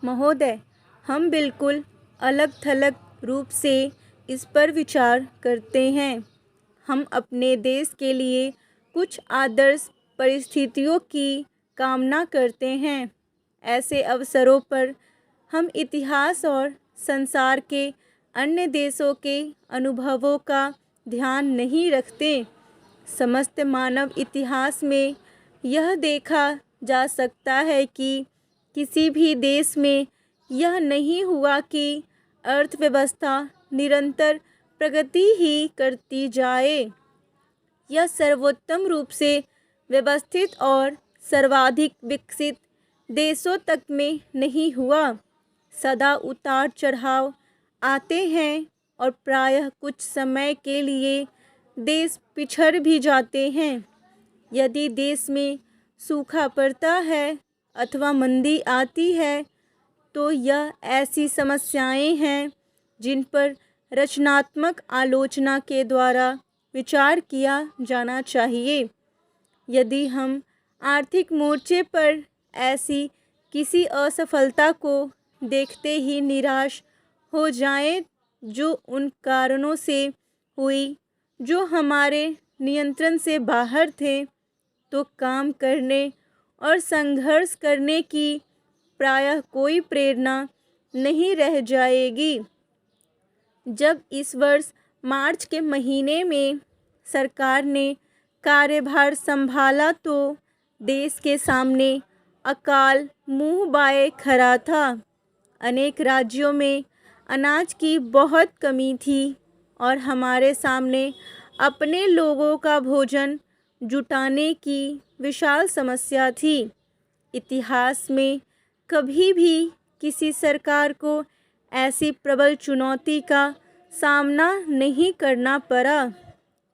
महोदय, हम बिल्कुल अलग-थलग रूप से इस पर विचार करते हैं। हम अपने देश के लिए कुछ आदर्श परिस्थितियों की कामना करते हैं। ऐसे अवसरों पर हम इतिहास और संसार के अन्य देशों के अनुभवों का ध्यान नहीं रखते। समस्त मानव इतिहास में यह देखा जा सकता है कि किसी भी देश में यह नहीं हुआ कि अर्थव्यवस्था निरंतर प्रगति ही करती जाए। यह सर्वोत्तम रूप से व्यवस्थित और सर्वाधिक विकसित देशों तक में नहीं हुआ। सदा उतार चढ़ाव आते हैं और प्रायः कुछ समय के लिए देश पिछड़ भी जाते हैं। यदि देश में सूखा पड़ता है अथवा मंदी आती है तो यह ऐसी समस्याएं हैं जिन पर रचनात्मक आलोचना के द्वारा विचार किया जाना चाहिए। यदि हम आर्थिक मोर्चे पर ऐसी किसी असफलता को देखते ही निराश हो जाएं जो उन कारणों से हुई जो हमारे नियंत्रण से बाहर थे, तो काम करने और संघर्ष करने की प्रायः कोई प्रेरणा नहीं रह जाएगी। जब इस वर्ष मार्च के महीने में सरकार ने कार्यभार संभाला तो देश के सामने अकाल मुंह बाए खड़ा था। अनेक राज्यों में अनाज की बहुत कमी थी और हमारे सामने अपने लोगों का भोजन जुटाने की विशाल समस्या थी। इतिहास में कभी भी किसी सरकार को ऐसी प्रबल चुनौती का सामना नहीं करना पड़ा।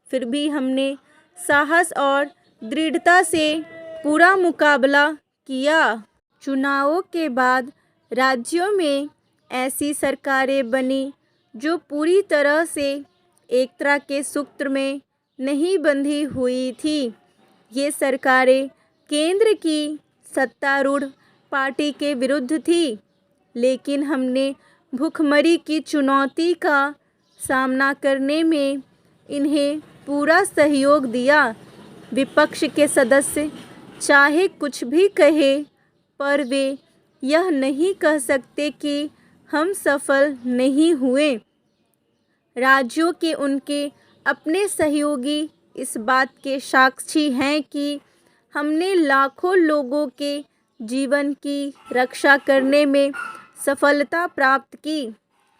फिर भी हमने साहस और दृढ़ता से पूरा मुकाबला किया। चुनावों के बाद राज्यों में ऐसी सरकारें बनी जो पूरी तरह से एकता के सूत्र में नहीं बंधी हुई थी। ये सरकारें केंद्र की सत्तारूढ़ पार्टी के विरुद्ध थी, लेकिन हमने भूखमरी की चुनौती का सामना करने में इन्हें पूरा सहयोग दिया। विपक्ष के सदस्य चाहे कुछ भी कहे, पर वे यह नहीं कह सकते कि हम सफल नहीं हुए। राज्यों के उनके अपने सहयोगी इस बात के साक्षी हैं कि हमने लाखों लोगों के जीवन की रक्षा करने में सफलता प्राप्त की।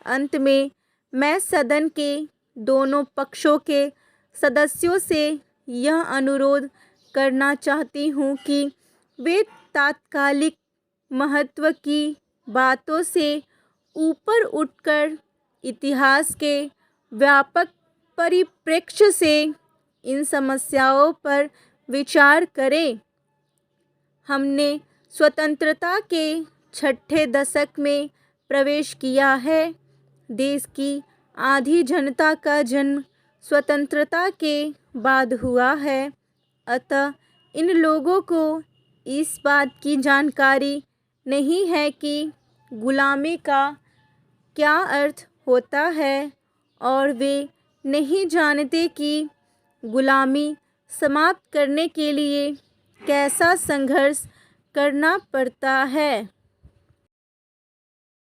अंत में मैं सदन के दोनों पक्षों के सदस्यों से यह अनुरोध करना चाहती हूँ कि वे तात्कालिक महत्व की बातों से ऊपर उठकर इतिहास के व्यापक परिप्रेक्ष्य से इन समस्याओं पर विचार करें। हमने स्वतंत्रता के छठे दशक में प्रवेश किया है। देश की आधी जनता का जन्म स्वतंत्रता के बाद हुआ है। अतः इन लोगों को इस बात की जानकारी नहीं है कि गुलामी का क्या अर्थ होता है और वे नहीं जानते कि गुलामी समाप्त करने के लिए कैसा संघर्ष करना पड़ता है।